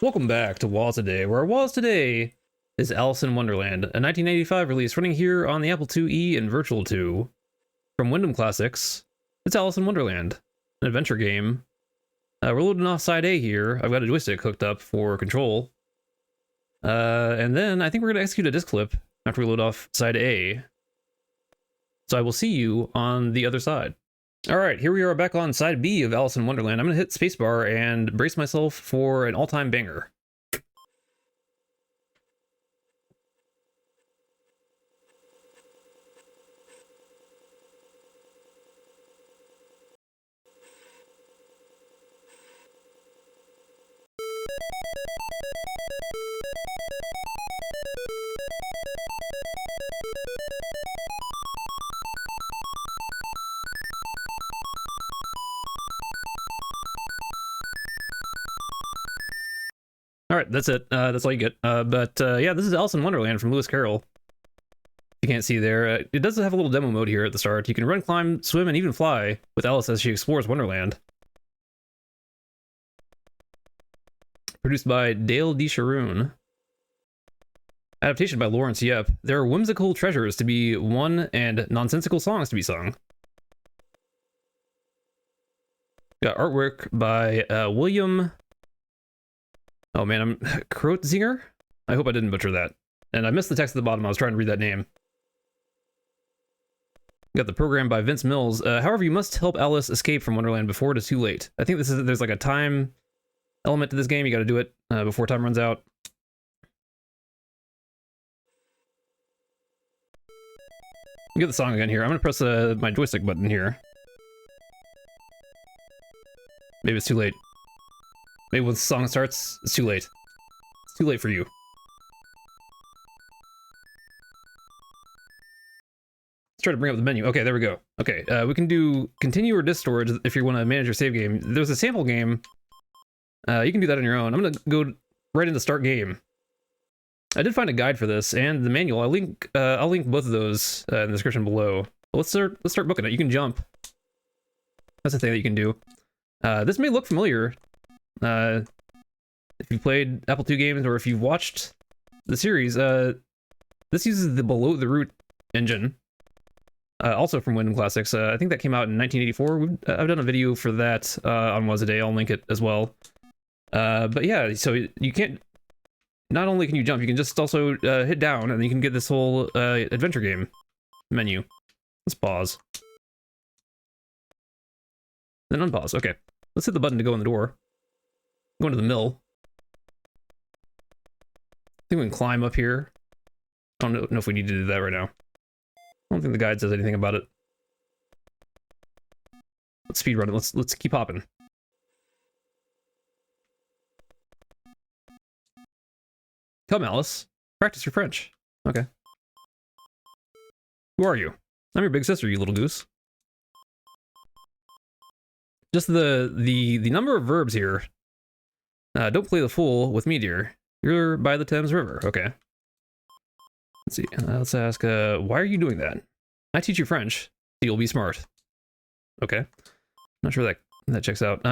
Welcome back to Wall Today, where our Walls today is Alice in Wonderland, a 1985 release running here on the Apple IIe and Virtual 2. From Wyndham Classics, it's Alice in Wonderland, an adventure game. We're loading off side A here. I've got a joystick hooked up for control. And then I think we're going to execute a disc flip after we load off side A. So I will see you on the other side. Alright, here we are back on side B of Alice in Wonderland. I'm going to hit spacebar and brace myself for an all-time banger. Alright, that's it. That's all you get. Yeah, this is Alice in Wonderland from Lewis Carroll. You can't see there. It does have a little demo mode here at the start. You can run, climb, swim, and even fly with Alice as she explores Wonderland. Produced by Dale D. Sharoon. Adaptation by Lawrence Yep. There are whimsical treasures to be won and nonsensical songs to be sung. Got artwork by William... Oh man, I'm Krotzinger? I hope I didn't butcher that. And I missed the text at the bottom. I was trying to read that name. Got the program by Vince Mills. However, you must help Alice escape from Wonderland before it is too late. I think there's like a time element to this game. You got to do it before time runs out. Get the song again here. I'm gonna press my joystick button here. Maybe it's too late. Maybe when the song starts, it's too late. It's too late for you. Let's try to bring up the menu. Okay, there we go. Okay, we can do continue or disk storage if you want to manage your save game. There's a sample game. You can do that on your own. I'm gonna go right into start game. I did find a guide for this and the manual. I'll link both of those in the description below. But let's start booking it. You can jump. That's the thing that you can do. This may look familiar. If you've played Apple II games or if you've watched the series, this uses the Below the Root engine, also from Wyndham Classics. I think that came out in 1984. I've done a video for that on Was a Day. I'll link it as well. But yeah, so you can't. Not only can you jump, you can just also hit down, and you can get this whole adventure game menu. Let's pause. Then unpause. Okay, let's hit the button to go in the door. Go into the mill. I think we can climb up here. I don't know if we need to do that right now. I don't think the guide says anything about it. Let's speed run it. Let's keep hopping. Come, Alice. Practice your French. Okay. Who are you? I'm your big sister, you little goose. Just the number of verbs here. Don't play the fool with me, dear. You're by the Thames River. Okay. Let's see. Let's ask, why are you doing that? I teach you French, so you'll be smart. Okay. Not sure that checks out.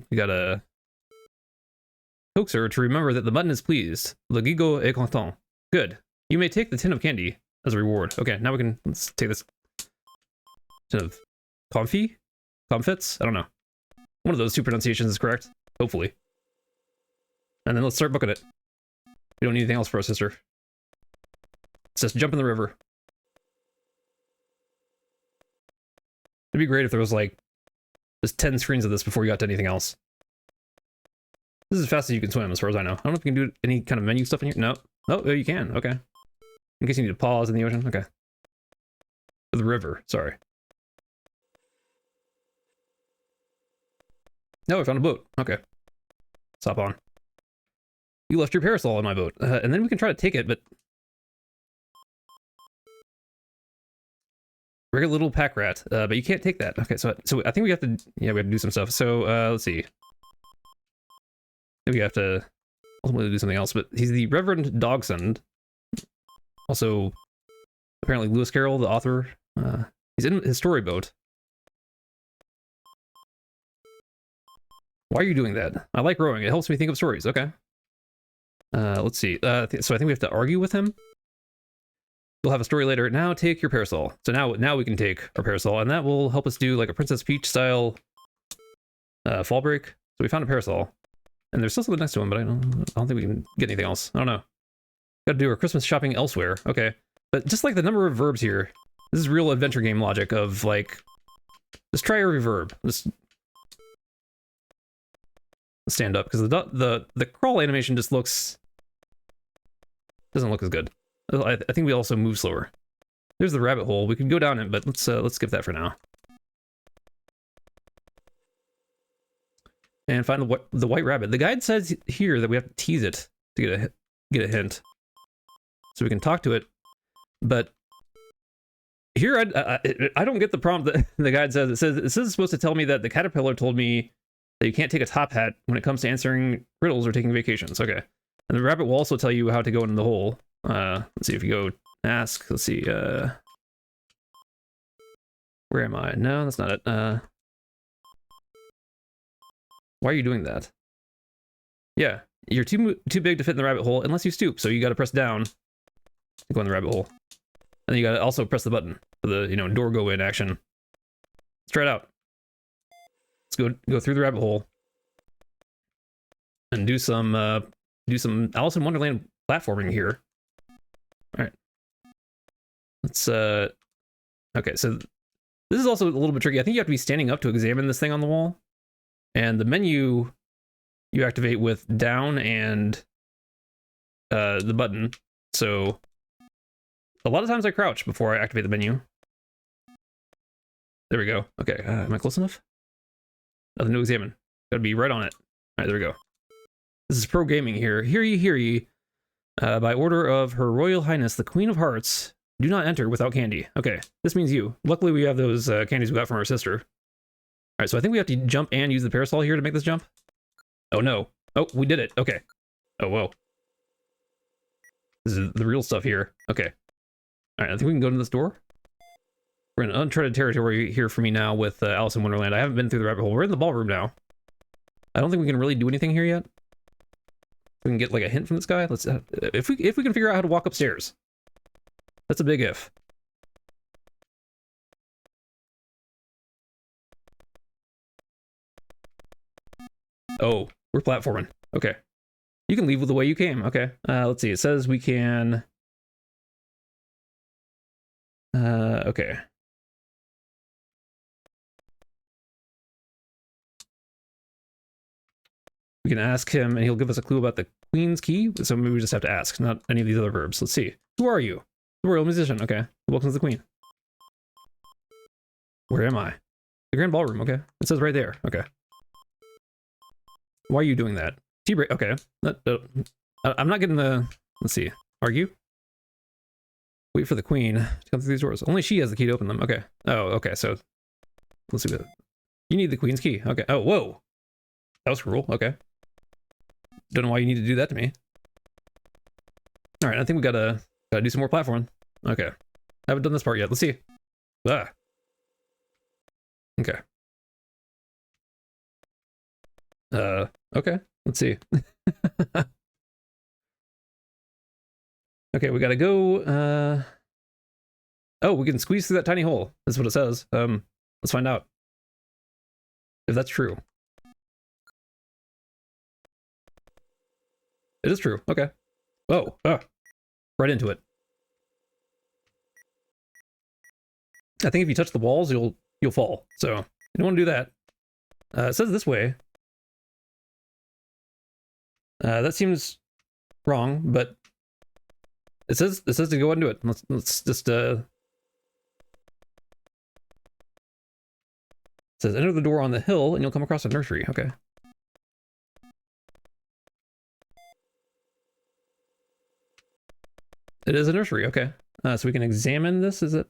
We got a coax her to remember that the button is pleased. Le gigot est content. Good. You may take the tin of candy as a reward. Okay, now let's take this tin of comfits? I don't know. One of those two pronunciations is correct. Hopefully. And then let's start booking it. We don't need anything else for our sister. It says jump in the river. It'd be great if there was like just 10 screens of this before you got to anything else. This is as fast as you can swim, as far as I know. I don't know if you can do any kind of menu stuff in here. No. Oh, you can. Okay. In case you need to pause in the ocean. Okay. The river. Sorry. No, I found a boat. Okay. Let's hop on. You left your parasol on my boat. And then we can try to take it, but... Regular little pack rat. But you can't take that. Okay, so I think we have to... Yeah, we have to do some stuff. So, let's see. We have to ultimately do something else, but he's the Reverend Dogson. Also, apparently Lewis Carroll, the author. He's in his storyboat. Why are you doing that? I like rowing. It helps me think of stories. Okay. Let's see. So I think we have to argue with him. We'll have a story later. Now take your parasol. So now we can take our parasol, and that will help us do like a Princess Peach style fall break. So we found a parasol, and there's still something next to him, but I don't think we can get anything else. I don't know. Got to do our Christmas shopping elsewhere. Okay, but just like the number of verbs here, this is real adventure game logic of like, just try every verb. Just stand up, because the crawl animation just doesn't look as good. I think we also move slower. There's the rabbit hole. We can go down it, but let's skip that for now. And find the white rabbit. The guide says here that we have to tease it to get a hint, so we can talk to it. But here I don't get the prompt that the guide says. This is supposed to tell me that the caterpillar told me that you can't take a top hat when it comes to answering riddles or taking vacations. Okay, and the rabbit will also tell you how to go into the hole. Let's see if you go ask. Let's see. Where am I? No, that's not it. Why are you doing that? Yeah, you're too big to fit in the rabbit hole unless you stoop. So you got to press down to go in the rabbit hole, and then you got to also press the button for the door go in action. Let's try it out. Let's go through the rabbit hole and do some Alice in Wonderland platforming here. All right. Let's okay, so this is also a little bit tricky. I think you have to be standing up to examine this thing on the wall. And the menu you activate with down and the button. So a lot of times I crouch before I activate the menu. There we go. Okay, am I close enough? Nothing to examine. Gotta be right on it. All right, there we go. This is pro gaming here. Hear ye, hear ye. By order of Her Royal Highness, the Queen of Hearts, do not enter without candy. Okay, this means you. Luckily, we have those candies we got from our sister. All right, so I think we have to jump and use the parasol here to make this jump. Oh, no. Oh, we did it. Okay. Oh, whoa. This is the real stuff here. Okay. All right, I think we can go to this door. We're in uncharted territory here for me now with Alice in Wonderland. I haven't been through the rabbit hole. We're in the ballroom now. I don't think we can really do anything here yet. We can get like a hint from this guy. Let's if we can figure out how to walk upstairs. That's a big if. Oh, we're platforming. Okay. You can leave the way you came. Okay. Let's see. It says we can. Okay. We can ask him, and he'll give us a clue about the Queen's Key. So maybe we just have to ask, not any of these other verbs. Let's see. Who are you? The royal musician. Okay. Welcome to the Queen. Where am I? The Grand Ballroom. Okay. It says right there. Okay. Why are you doing that? Tea break. Okay. I'm not getting the. Let's see. Argue. Wait for the Queen to come through these doors. Only she has the key to open them. Okay. Oh, okay. So let's see. You need the Queen's Key. Okay. Oh, whoa. That was cruel. Okay. Don't know why you need to do that to me. All right. I think we gotta do some more platforming. Okay. I haven't done this part yet. Let's see. Ah. Okay. Okay. Let's see. Okay, we gotta go. Oh, we can squeeze through that tiny hole. That's what it says. Let's find out if that's true. It is true. Okay. Whoa. Right into it. I think if you touch the walls, you'll fall. So you don't want to do that. It says this way. That seems wrong, but it says to go into it. Let's just It says enter the door on the hill and you'll come across a nursery. Okay. It is a nursery. Okay. So we can examine this. Is it?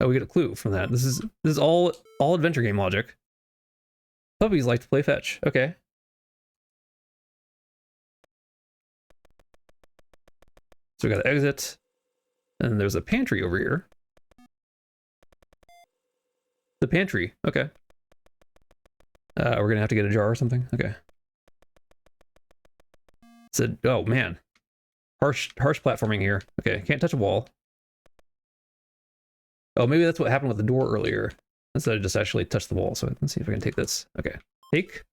Oh, we get a clue from that. This is all adventure game logic. Puppies like to play fetch. Okay. So we got to exit, and there's a pantry over here. The pantry. Okay. We're gonna have to get a jar or something. Okay. So, oh man, harsh platforming here. Okay, can't touch a wall. Oh, maybe that's what happened with the door earlier. Instead of just actually touch the wall. So let's see if I can take this. Okay, take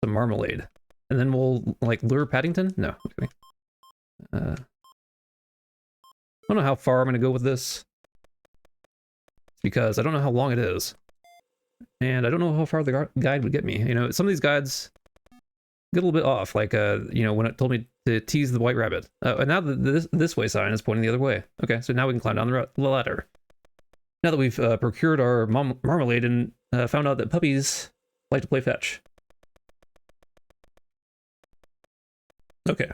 some marmalade, and then we'll like lure Paddington. No, okay. I don't know how far I'm gonna go with this because I don't know how long it is, and I don't know how far the guide would get me. You know, some of these guides get a little bit off, like you know, when it told me to tease the white rabbit. And now this way sign is pointing the other way. Okay, so now we can climb down the ladder. Now that we've procured our marmalade and found out that puppies like to play fetch. Okay.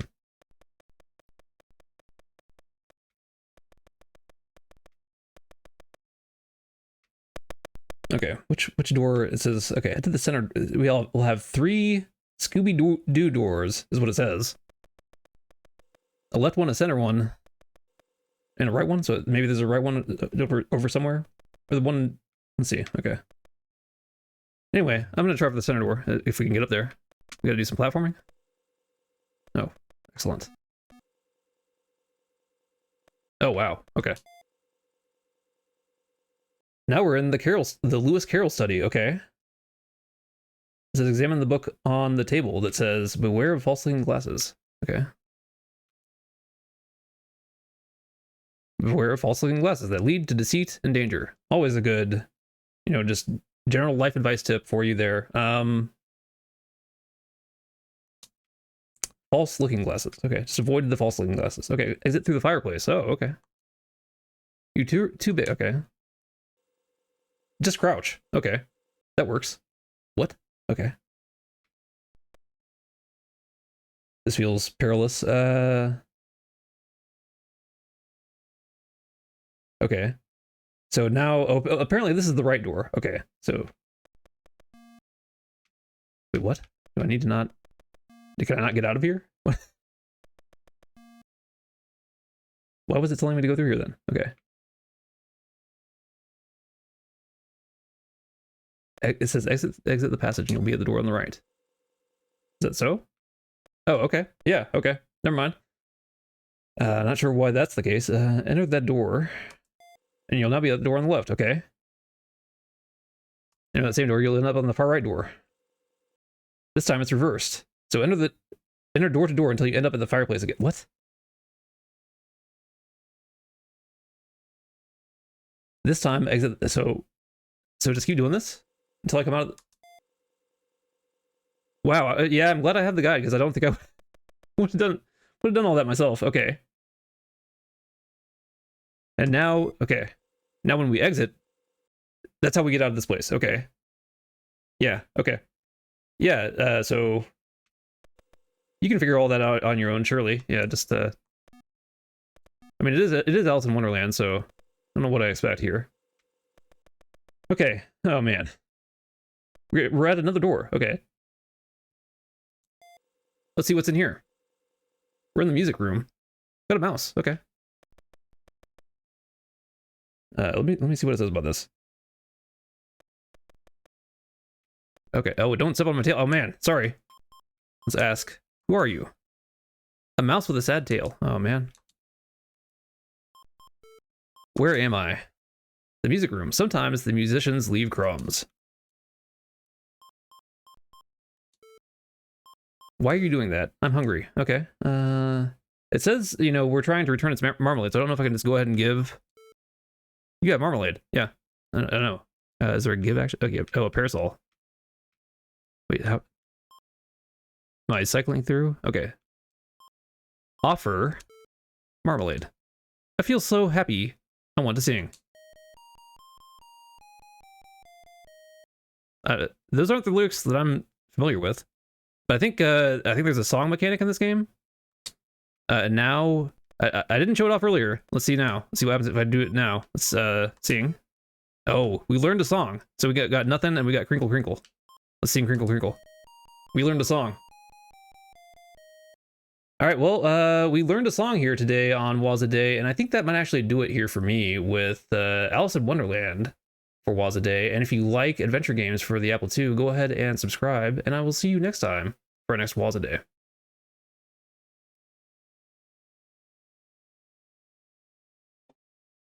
Okay, which door? It says, okay, head to the center. We'll have 3 Scooby-Doo doors, is what it says. A left one, a center one, and a right one. So maybe there's a right one over somewhere. Or the one, let's see, okay. Anyway, I'm gonna try for the center door, if we can get up there. We gotta do some platforming. Oh, excellent. Oh, wow, okay. Now we're in the Lewis Carroll study, okay. It says examine the book on the table that says, beware of false-looking glasses. Okay. Beware of false-looking glasses that lead to deceit and danger. Always a good, you know, just general life advice tip for you there. False-looking glasses. Okay, just avoid the false-looking glasses. Okay, exit through the fireplace. Oh, okay. You too big. Okay. Just crouch. Okay, that works. What? Okay. This feels perilous. Okay. So now, apparently this is the right door. Okay, so... Wait, what? Do I need to not... Can I not get out of here? What? Why was it telling me to go through here then? Okay. It says exit the passage and you'll be at the door on the right. Is that so? Oh, okay. Yeah, okay. Never mind. Not sure why that's the case. Enter that door. And you'll now be at the door on the left, okay? And that same door, you'll end up on the far right door. This time it's reversed. So enter door to door until you end up at the fireplace again. What? This time exit. So just keep doing this until I come out. Wow. Yeah, I'm glad I have the guide because I don't think I would have done all that myself. Okay. And now, okay. Now when we exit, that's how we get out of this place. Okay. Yeah. Okay. Yeah. So you can figure all that out on your own, surely. Yeah. Just I mean, it is Alice in Wonderland, so I don't know what I expect here. Okay. Oh man. We're at another door. Okay. Let's see what's in here. We're in the music room. Got a mouse. Okay. Let me see what it says about this. Okay. Oh, don't step on my tail. Oh man, sorry. Let's ask. Who are you? A mouse with a sad tail. Oh man. Where am I? The music room. Sometimes the musicians leave crumbs. Why are you doing that? I'm hungry. Okay. It says, you know, we're trying to return its marmalade, so I don't know if I can just go ahead and give. You got marmalade. Yeah. I don't know. Is there a give action? Okay. Oh, a parasol. Wait, how? Am I cycling through? Okay. Offer marmalade. I feel so happy. I want to sing. Those aren't the lyrics that I'm familiar with, but I think there's a song mechanic in this game. Now I didn't show it off earlier. Let's see now. Let's see what happens if I do it now. Let's sing. Oh, we learned a song. So we got nothing and we got Crinkle Crinkle. Let's sing Crinkle Crinkle. We learned a song. All right, well, we learned a song here today on Wazza Day, and I think that might actually do it here for me with Alice in Wonderland for Waz a Day. And if you like adventure games for the Apple II, go ahead and subscribe, and I will see you next time for our next Waz a Day.